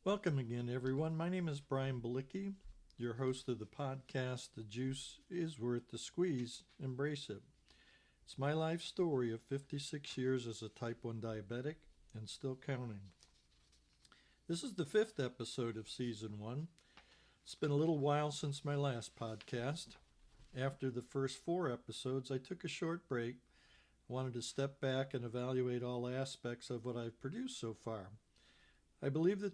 Welcome again, everyone. My name is Brian Balicki, your host of the podcast, The Juice is Worth the Squeeze. Embrace it. It's my life story of 56 years as a type 1 diabetic and still counting. This is the fifth episode of season 1. It's been a little while since my last podcast. After the first 4 episodes, I took a short break. I wanted to step back and evaluate all aspects of what I've produced so far. I believe the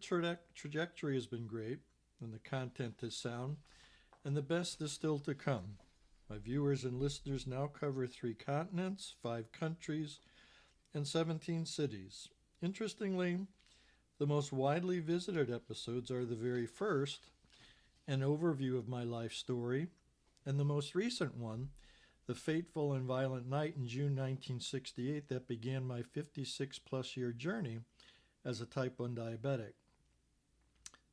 trajectory has been great, and the content is sound, and the best is still to come. My viewers and listeners now cover 3 continents, 5 countries, and 17 cities. Interestingly, the most widely visited episodes are the very first, an overview of my life story, and the most recent one, the fateful and violent night in June 1968 that began my 56-plus year journey as a type 1 diabetic.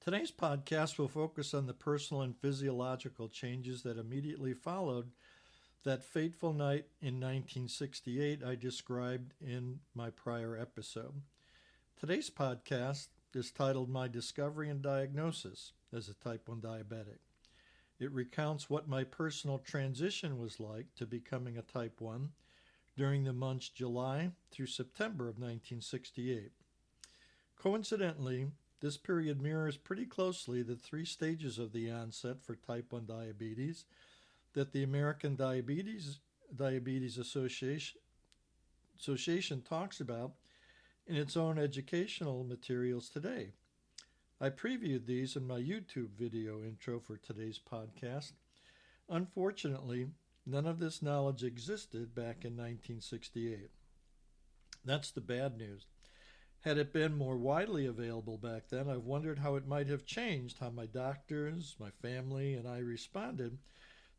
Today's podcast will focus on the personal and physiological changes that immediately followed that fateful night in 1968 I described in my prior episode. Today's podcast is titled My Discovery and Diagnosis as a type 1 diabetic. It recounts what my personal transition was like to becoming a type 1 during the months July through September of 1968. Coincidentally, this period mirrors pretty closely the 3 stages of the onset for type 1 diabetes that the American Diabetes Association talks about in its own educational materials today. I previewed these in my YouTube video intro for today's podcast. Unfortunately, none of this knowledge existed back in 1968. That's the bad news. Had it been more widely available back then, I've wondered how it might have changed how my doctors, my family, and I responded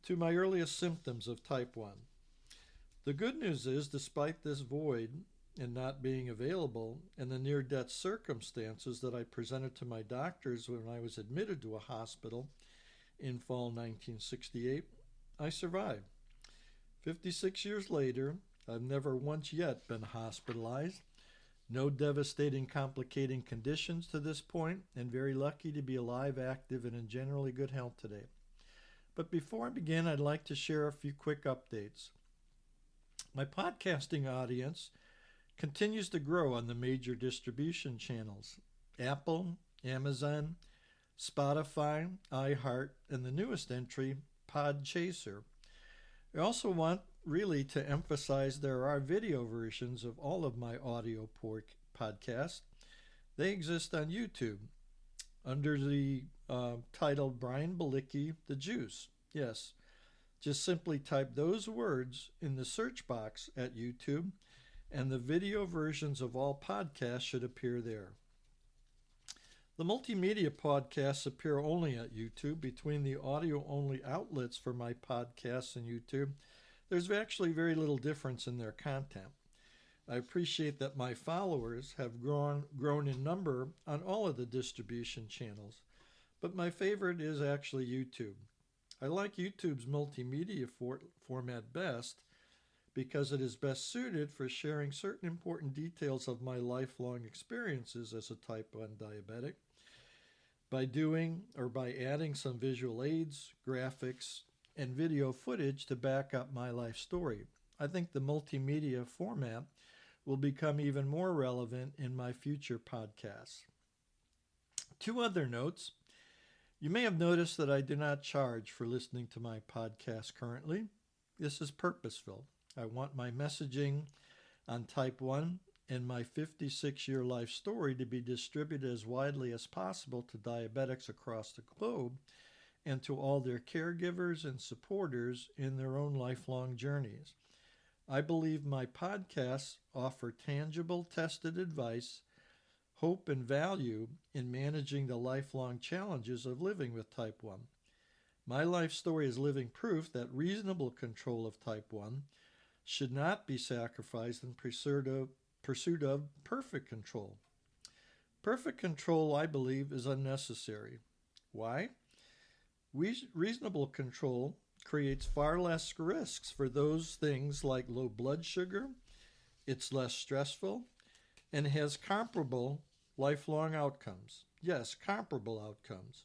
to my earliest symptoms of type 1. The good news is, despite this void and not being available and the near-death circumstances that I presented to my doctors when I was admitted to a hospital in fall 1968, I survived. 56 years later, I've never once yet been hospitalized. No devastating, complicating conditions to this point, and very lucky to be alive, active, and in generally good health today. But before I begin, I'd like to share a few quick updates. My podcasting audience continues to grow on the major distribution channels: Apple, Amazon, Spotify, iHeart, and the newest entry, Podchaser. I also want really to emphasize there are video versions of all of my audio podcasts. They exist on YouTube under the title Brian Balicki, The Juice. Yes, just simply type those words in the search box at YouTube and the video versions of all podcasts should appear there. The multimedia podcasts appear only at YouTube. Between the audio-only outlets for my podcasts and YouTube, there's actually very little difference in their content. I appreciate that my followers have grown in number on all of the distribution channels, but my favorite is actually YouTube. I like YouTube's multimedia format best because it is best suited for sharing certain important details of my lifelong experiences as a type 1 diabetic by adding some visual aids, graphics, and video footage to back up my life story. I think the multimedia format will become even more relevant in my future podcasts. 2 other notes. You may have noticed that I do not charge for listening to my podcast currently. This is purposeful. I want my messaging on type 1 and my 56-year life story to be distributed as widely as possible to diabetics across the globe and to all their caregivers and supporters in their own lifelong journeys. I believe my podcasts offer tangible, tested advice, hope, and value in managing the lifelong challenges of living with type 1. My life story is living proof that reasonable control of type 1 should not be sacrificed in pursuit of perfect control. Perfect control, I believe, is unnecessary. Why? Reasonable control creates far less risks for those things like low blood sugar, it's less stressful, and has comparable lifelong outcomes. Yes, comparable outcomes.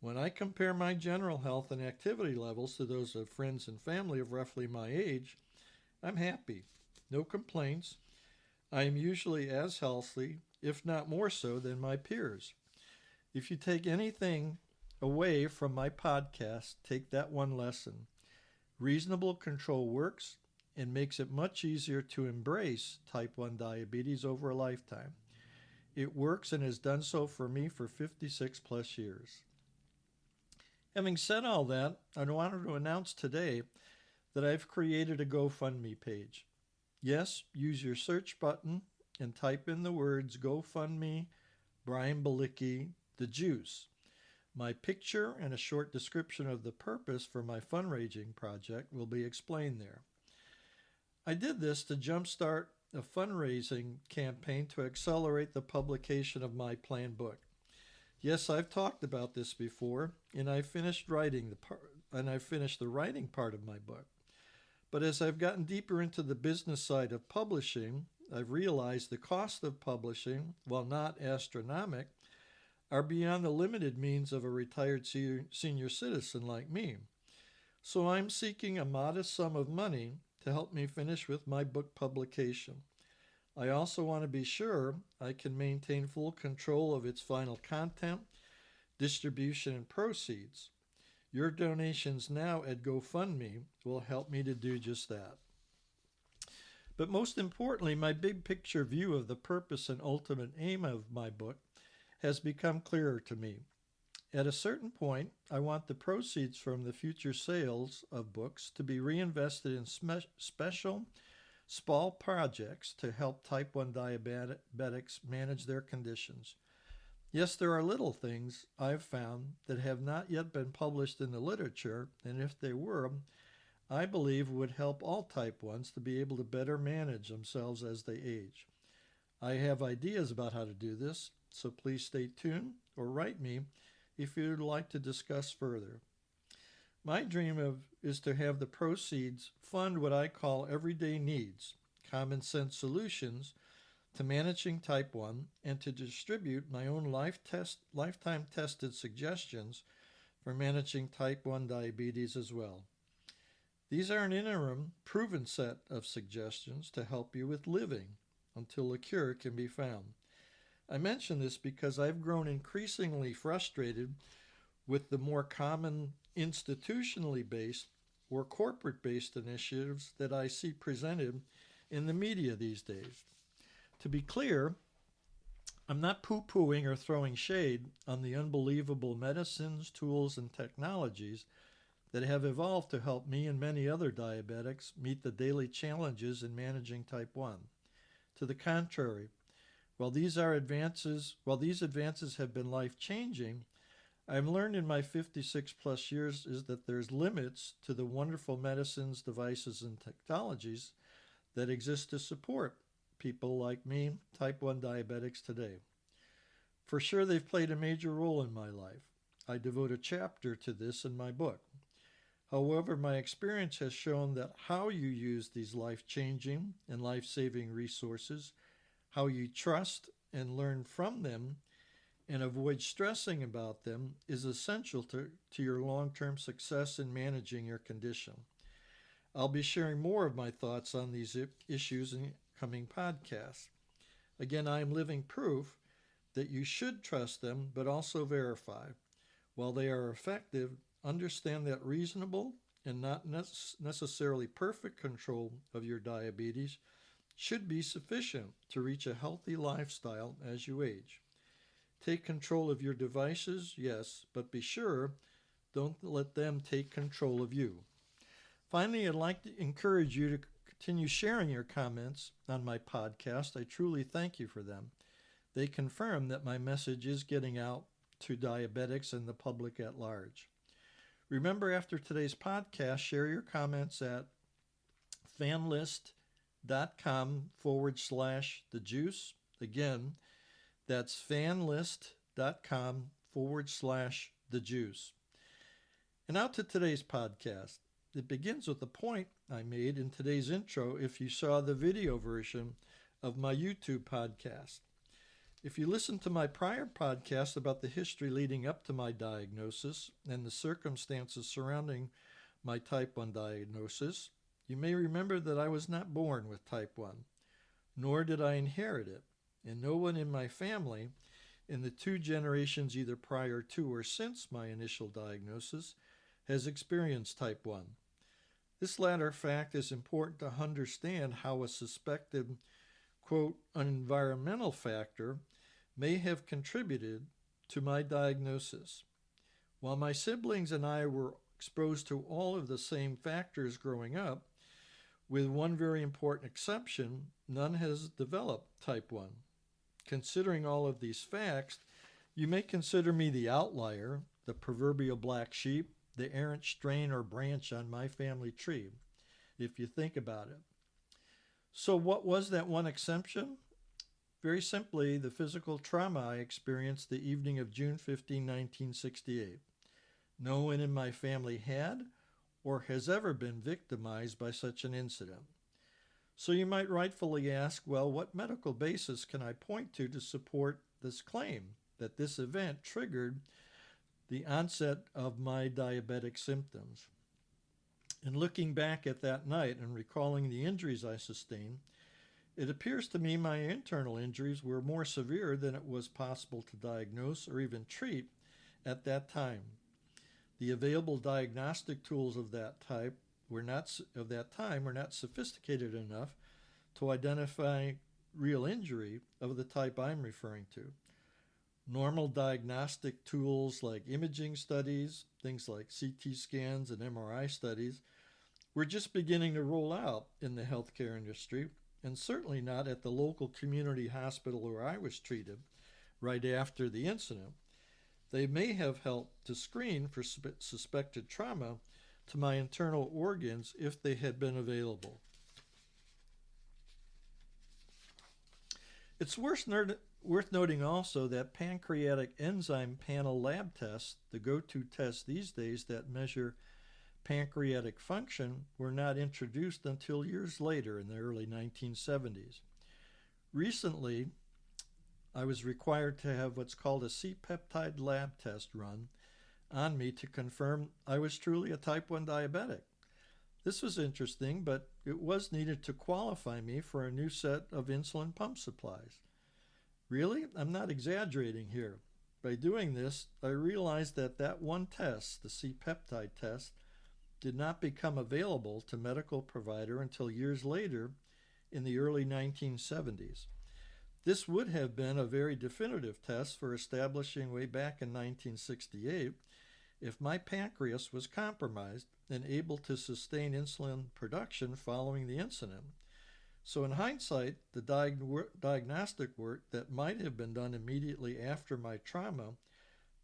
When I compare my general health and activity levels to those of friends and family of roughly my age, I'm happy. No complaints. I am usually as healthy, if not more so, than my peers. If you take anything away from my podcast, take that one lesson. Reasonable control works and makes it much easier to embrace type 1 diabetes over a lifetime. It works and has done so for me for 56 plus years. Having said all that, I wanted to announce today that I've created a GoFundMe page. Yes, use your search button and type in the words GoFundMe, Brian Balicki, The Juice. My picture and a short description of the purpose for my fundraising project will be explained there. I did this to jumpstart a fundraising campaign to accelerate the publication of my planned book. Yes, I've talked about this before, and I finished the writing part of my book. But as I've gotten deeper into the business side of publishing, I've realized the cost of publishing, while not astronomical, are beyond the limited means of a retired senior citizen like me. So I'm seeking a modest sum of money to help me finish with my book publication. I also want to be sure I can maintain full control of its final content, distribution, and proceeds. Your donations now at GoFundMe will help me to do just that. But most importantly, my big picture view of the purpose and ultimate aim of my book has become clearer to me. At a certain point, I want the proceeds from the future sales of books to be reinvested in special, small projects to help type 1 diabetics manage their conditions. Yes, there are little things I've found that have not yet been published in the literature, and if they were, I believe would help all type 1s to be able to better manage themselves as they age. I have ideas about how to do this, so please stay tuned or write me if you'd like to discuss further. My dream is to have the proceeds fund what I call everyday needs, common sense solutions to managing type 1, and to distribute my own lifetime tested suggestions for managing type 1 diabetes as well. These are an interim, proven set of suggestions to help you with living until a cure can be found. I mention this because I've grown increasingly frustrated with the more common institutionally based or corporate based initiatives that I see presented in the media these days. To be clear, I'm not poo-pooing or throwing shade on the unbelievable medicines, tools, and technologies that have evolved to help me and many other diabetics meet the daily challenges in managing type 1. To the contrary, while these advances have been life-changing, I've learned in my 56 plus years is that there's limits to the wonderful medicines, devices, and technologies that exist to support people like me, type 1 diabetics today. For sure, they've played a major role in my life. I devote a chapter to this in my book. However, my experience has shown that how you use these life-changing and life-saving resources, how you trust and learn from them, and avoid stressing about them is essential to your long-term success in managing your condition. I'll be sharing more of my thoughts on these issues in coming podcasts. Again, I am living proof that you should trust them, but also verify. While they are effective, understand that reasonable and not necessarily perfect control of your diabetes should be sufficient to reach a healthy lifestyle as you age. Take control of your devices, yes, but be sure don't let them take control of you. Finally, I'd like to encourage you to continue sharing your comments on my podcast. I truly thank you for them. They confirm that my message is getting out to diabetics and the public at large. Remember, after today's podcast, share your comments at fanlist.com/thejuice. Again, that's fanlist.com/thejuice. And out to today's podcast. It begins with the point I made in today's intro if you saw the video version of my YouTube podcast. If you listen to my prior podcast about the history leading up to my diagnosis and the circumstances surrounding my type 1 diagnosis, you may remember that I was not born with type 1, nor did I inherit it, and no one in my family in the 2 generations either prior to or since my initial diagnosis has experienced type 1. This latter fact is important to understand how a suspected, quote, environmental factor may have contributed to my diagnosis. While my siblings and I were exposed to all of the same factors growing up, with one very important exception, none has developed type 1. Considering all of these facts, you may consider me the outlier, the proverbial black sheep, the errant strain or branch on my family tree, if you think about it. So what was that one exception? Very simply, the physical trauma I experienced the evening of June 15, 1968. No one in my family had or has ever been victimized by such an incident. So you might rightfully ask, well, what medical basis can I point to support this claim that this event triggered the onset of my diabetic symptoms? In looking back at that night and recalling the injuries I sustained, it appears to me my internal injuries were more severe than it was possible to diagnose or even treat at that time. The available diagnostic tools of that time were not sophisticated enough to identify real injury of the type I'm referring to. Normal diagnostic tools like imaging studies, things like CT scans and MRI studies, were just beginning to roll out in the healthcare industry, and certainly not at the local community hospital where I was treated right after the incident. They may have helped to screen for suspected trauma to my internal organs if they had been available. It's worth noting also that pancreatic enzyme panel lab tests, the go-to tests these days that measure pancreatic function, were not introduced until years later in the early 1970s. Recently, I was required to have what's called a C-peptide lab test run on me to confirm I was truly a type 1 diabetic. This was interesting, but it was needed to qualify me for a new set of insulin pump supplies. Really? I'm not exaggerating here. By doing this, I realized that one test, the C-peptide test, did not become available to medical provider until years later in the early 1970s. This would have been a very definitive test for establishing way back in 1968 if my pancreas was compromised and able to sustain insulin production following the incident. So in hindsight, the diagnostic work that might have been done immediately after my trauma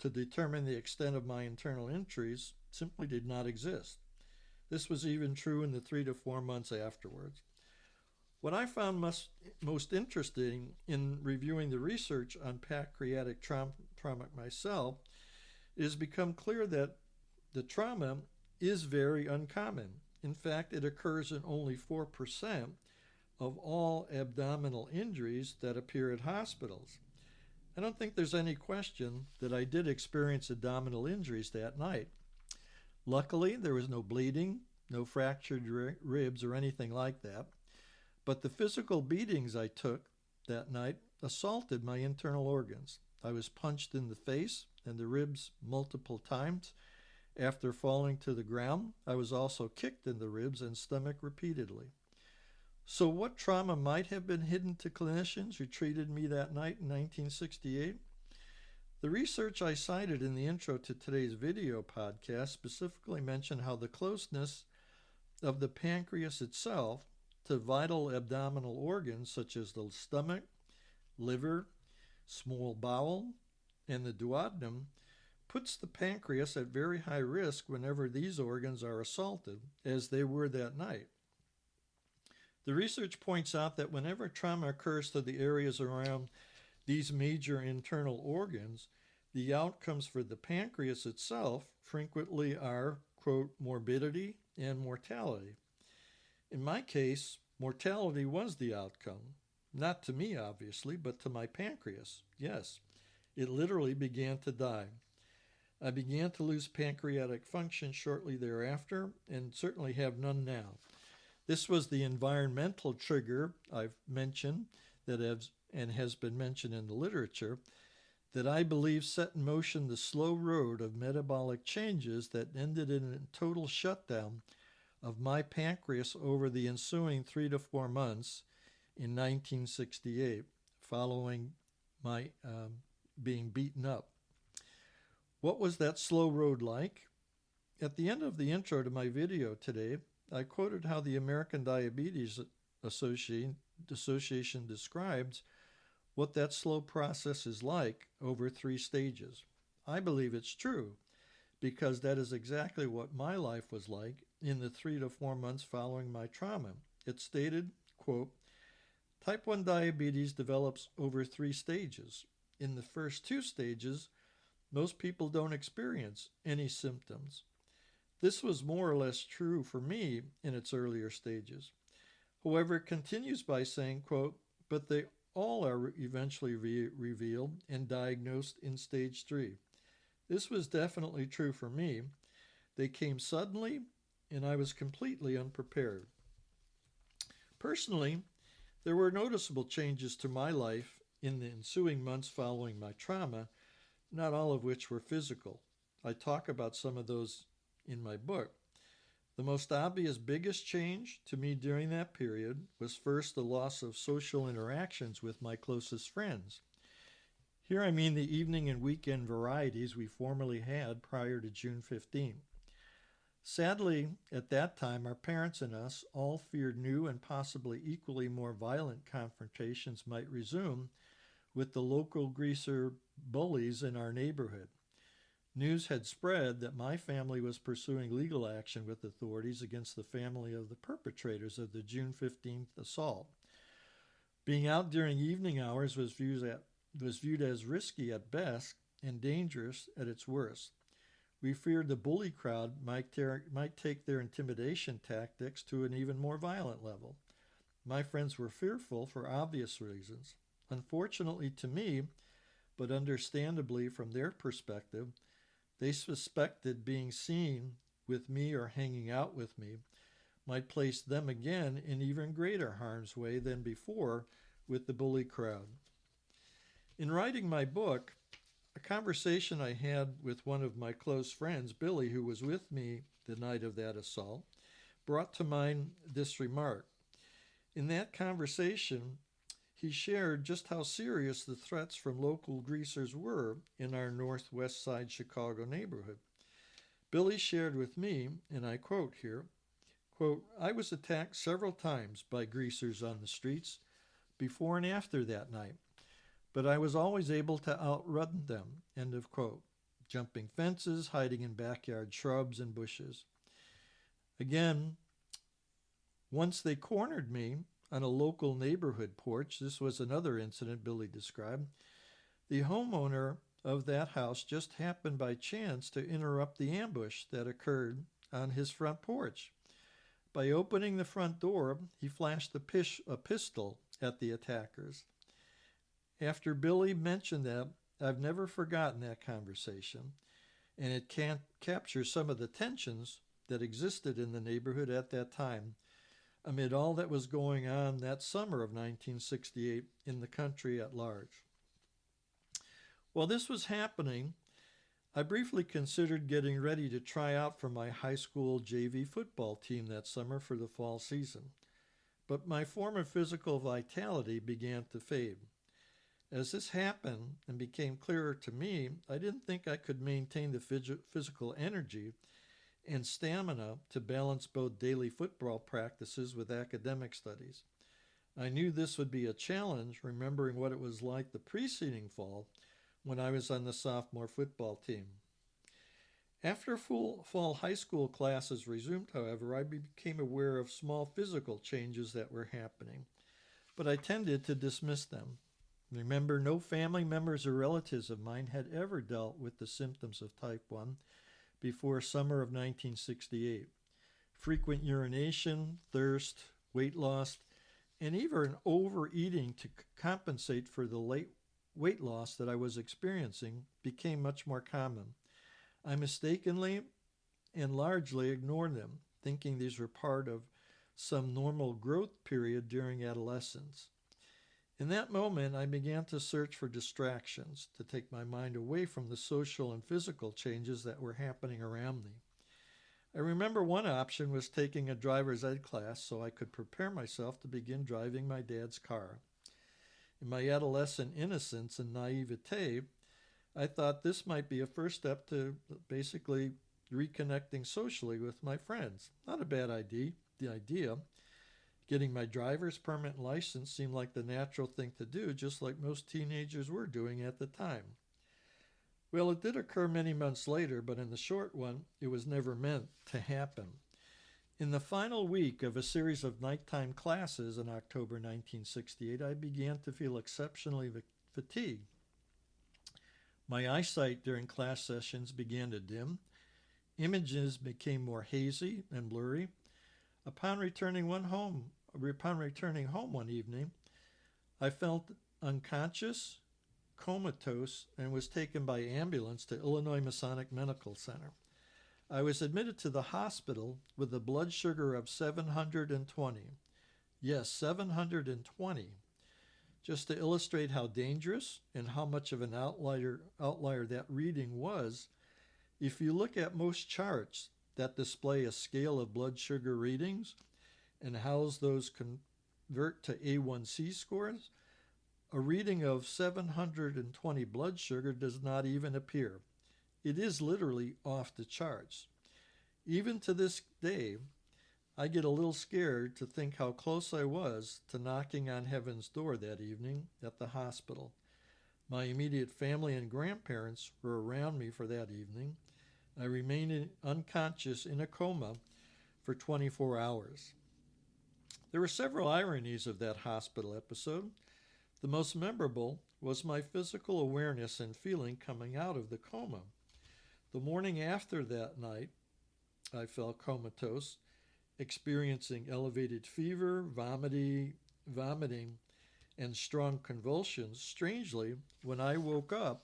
to determine the extent of my internal injuries simply did not exist. This was even true in the 3 to 4 months afterwards. What I found most interesting in reviewing the research on pancreatic trauma myself is become clear that the trauma is very uncommon. In fact, it occurs in only 4% of all abdominal injuries that appear at hospitals. I don't think there's any question that I did experience abdominal injuries that night. Luckily, there was no bleeding, no fractured ribs or anything like that. But the physical beatings I took that night assaulted my internal organs. I was punched in the face and the ribs multiple times. After falling to the ground, I was also kicked in the ribs and stomach repeatedly. So what trauma might have been hidden to clinicians who treated me that night in 1968? The research I cited in the intro to today's video podcast specifically mentioned how the closeness of the pancreas itself to vital abdominal organs such as the stomach, liver, small bowel, and the duodenum puts the pancreas at very high risk whenever these organs are assaulted, as they were that night. The research points out that whenever trauma occurs to the areas around these major internal organs, the outcomes for the pancreas itself frequently are, quote, morbidity and mortality. In my case, mortality was the outcome. Not to me, obviously, but to my pancreas. Yes, it literally began to die. I began to lose pancreatic function shortly thereafter, and certainly have none now. This was the environmental trigger I've mentioned has been mentioned in the literature that I believe set in motion the slow road of metabolic changes that ended in a total shutdown of my pancreas over the ensuing 3 to 4 months in 1968, following my being beaten up. What was that slow road like? At the end of the intro to my video today, I quoted how the American Diabetes Association describes what that slow process is like over 3 stages. I believe it's true because that is exactly what my life was like in the 3 to 4 months following my trauma. It stated, quote, type 1 diabetes develops over 3 stages. In the first 2 stages, most people don't experience any symptoms. This was more or less true for me in its earlier stages. However, it continues by saying, quote, but they all are eventually revealed and diagnosed in stage 3. This was definitely true for me. They came suddenly, and I was completely unprepared. Personally, there were noticeable changes to my life in the ensuing months following my trauma, not all of which were physical. I talk about some of those in my book. The most obvious, biggest change to me during that period was first the loss of social interactions with my closest friends. Here I mean the evening and weekend varieties we formerly had prior to June 15. Sadly, at that time, our parents and us all feared new and possibly equally more violent confrontations might resume with the local greaser bullies in our neighborhood. News had spread that my family was pursuing legal action with authorities against the family of the perpetrators of the June 15th assault. Being out during evening hours was viewed as risky at best and dangerous at its worst. We feared the bully crowd might take their intimidation tactics to an even more violent level. My friends were fearful for obvious reasons. Unfortunately to me, but understandably from their perspective, they suspected being seen with me or hanging out with me might place them again in even greater harm's way than before with the bully crowd. In writing my book, a conversation I had with one of my close friends, Billy, who was with me the night of that assault, brought to mind this remark. In that conversation, he shared just how serious the threats from local greasers were in our northwest side Chicago neighborhood. Billy shared with me, and I quote here, quote, I was attacked several times by greasers on the streets before and after that night, but I was always able to outrun them, end of quote, jumping fences, hiding in backyard shrubs and bushes. Again, once they cornered me on a local neighborhood porch. This was another incident Billy described. The homeowner of that house just happened by chance to interrupt the ambush that occurred on his front porch. By opening the front door, he flashed a pistol at the attackers. After Billy mentioned that, I've never forgotten that conversation, and it captures some of the tensions that existed in the neighborhood at that time amid all that was going on that summer of 1968 in the country at large. While this was happening, I briefly considered getting ready to try out for my high school JV football team that summer for the fall season, but my former physical vitality began to fade. As this happened and became clearer to me, I didn't think I could maintain the physical energy and stamina to balance both daily football practices with academic studies. I knew this would be a challenge, remembering what it was like the preceding fall when I was on the sophomore football team. After fall high school classes resumed, however, I became aware of small physical changes that were happening, but I tended to dismiss them. Remember, no family members or relatives of mine had ever dealt with the symptoms of type 1 before summer of 1968. Frequent urination, thirst, weight loss, and even overeating to compensate for the late weight loss that I was experiencing became much more common. I mistakenly and largely ignored them, thinking these were part of some normal growth period during adolescence. In that moment, I began to search for distractions to take my mind away from the social and physical changes that were happening around me. I remember one option was taking a driver's ed class so I could prepare myself to begin driving my dad's car. In my adolescent innocence and naivete, I thought this might be a first step to basically reconnecting socially with my friends. Not a bad idea. The idea. Getting my driver's permit and license seemed like the natural thing to do, just like most teenagers were doing at the time. Well, it did occur many months later, but in the short run, it was never meant to happen. In the final week of a series of nighttime classes in October 1968, I began to feel exceptionally fatigued. My eyesight during class sessions began to dim. Images became more hazy and blurry. Upon returning home one evening, I felt unconscious, comatose, and was taken by ambulance to Illinois Masonic Medical Center. I was admitted to the hospital with a blood sugar of 720. Yes, 720. Just to illustrate how dangerous and how much of an outlier that reading was, if you look at most charts that display a scale of blood sugar readings and how those convert to A1C scores, a reading of 720 blood sugar does not even appear. It is literally off the charts. Even to this day, I get a little scared to think how close I was to knocking on heaven's door that evening at the hospital. My immediate family and grandparents were around me for that evening. I remained unconscious in a coma for 24 hours. There were several ironies of that hospital episode. The most memorable was my physical awareness and feeling coming out of the coma. The morning after that night, I felt comatose, experiencing elevated fever, vomiting, and strong convulsions. Strangely, when I woke up,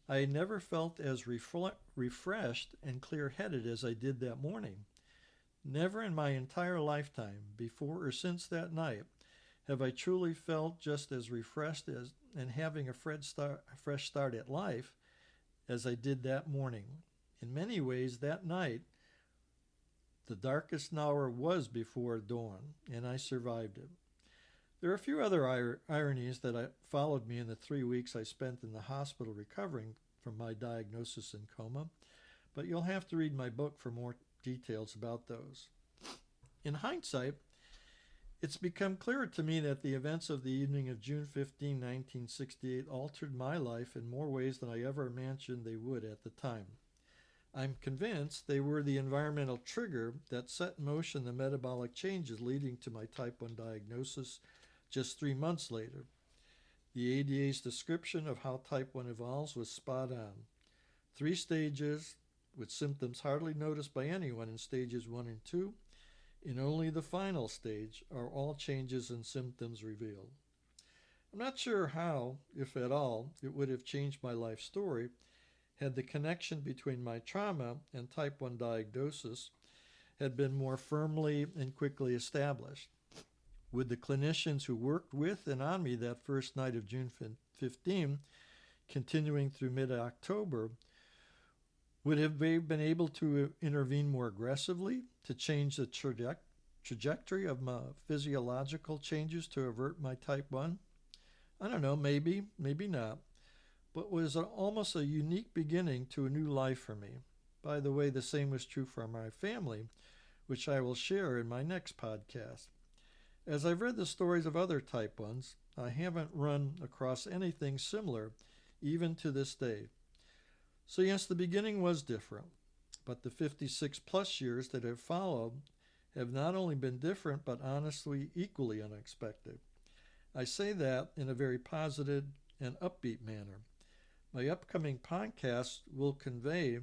I never felt as refreshed and clear-headed as I did that morning. Never in my entire lifetime, before or since that night, have I truly felt just as refreshed and having a fresh start at life as I did that morning. In many ways, that night, the darkest hour was before dawn, and I survived it. There are a few other ironies that followed me in the 3 weeks I spent in the hospital recovering from my diagnosis and coma, but you'll have to read my book for more details about those. In hindsight, it's become clearer to me that the events of the evening of June 15, 1968 altered my life in more ways than I ever imagined they would at the time. I'm convinced they were the environmental trigger that set in motion the metabolic changes leading to my type 1 diagnosis just 3 months later. The ADA's description of how type 1 evolves was spot on. 3 stages, with symptoms hardly noticed by anyone in stages 1 and 2. In only the final stage are all changes and symptoms revealed. I'm not sure how, if at all, it would have changed my life story had the connection between my trauma and type 1 diagnosis had been more firmly and quickly established. Would the clinicians who worked with and on me that first night of June 15, continuing through mid-October, would have they been able to intervene more aggressively to change the trajectory of my physiological changes to avert my type 1? I don't know, maybe not. But it was almost a unique beginning to a new life for me. By the way, the same was true for my family, which I will share in my next podcast. As I've read the stories of other type 1s, I haven't run across anything similar, even to this day. So yes, the beginning was different, but the 56 plus years that have followed have not only been different, but honestly equally unexpected. I say that in a very positive and upbeat manner. My upcoming podcast will convey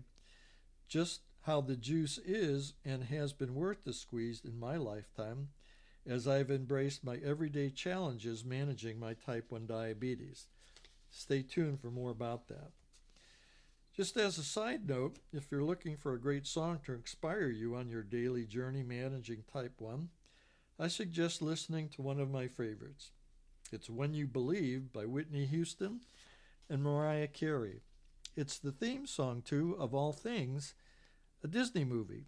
just how the juice is and has been worth the squeeze in my lifetime, as I've embraced my everyday challenges managing my type 1 diabetes. Stay tuned for more about that. Just as a side note, if you're looking for a great song to inspire you on your daily journey managing type 1, I suggest listening to one of my favorites. It's When You Believe by Whitney Houston and Mariah Carey. It's the theme song, too, of all things, a Disney movie,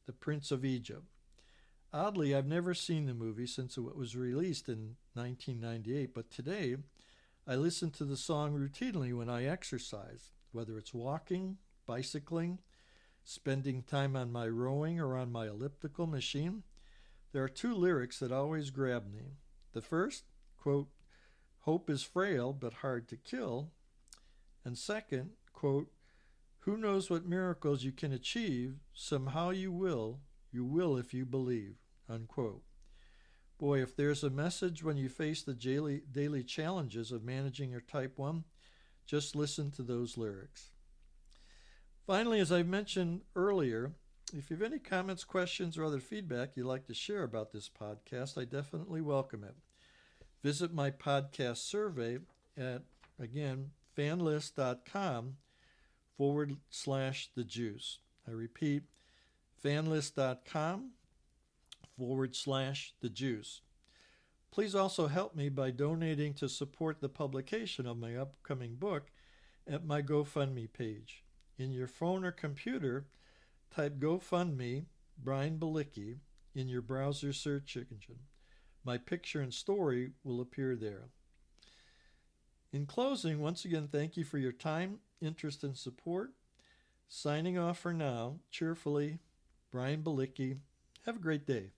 The Prince of Egypt. Oddly, I've never seen the movie since it was released in 1998, but today I listen to the song routinely when I exercise, whether it's walking, bicycling, spending time on my rowing or on my elliptical machine. There are two lyrics that always grab me. The first, quote, "Hope is frail but hard to kill." And second, quote, "Who knows what miracles you can achieve? Somehow you will if you believe," unquote. Boy, if there's a message when you face the daily challenges of managing your type 1, just listen to those lyrics. Finally, as I mentioned earlier, if you have any comments, questions, or other feedback you'd like to share about this podcast, I definitely welcome it. Visit my podcast survey at, again, fanlist.com/the juice. I repeat, fanlist.com/the juice. Please also help me by donating to support the publication of my upcoming book at my GoFundMe page. In your phone or computer, type GoFundMe Brian Balicki in your browser search engine. My picture and story will appear there. In closing, once again, thank you for your time, interest, and support. Signing off for now, cheerfully, Brian Balicki. Have a great day.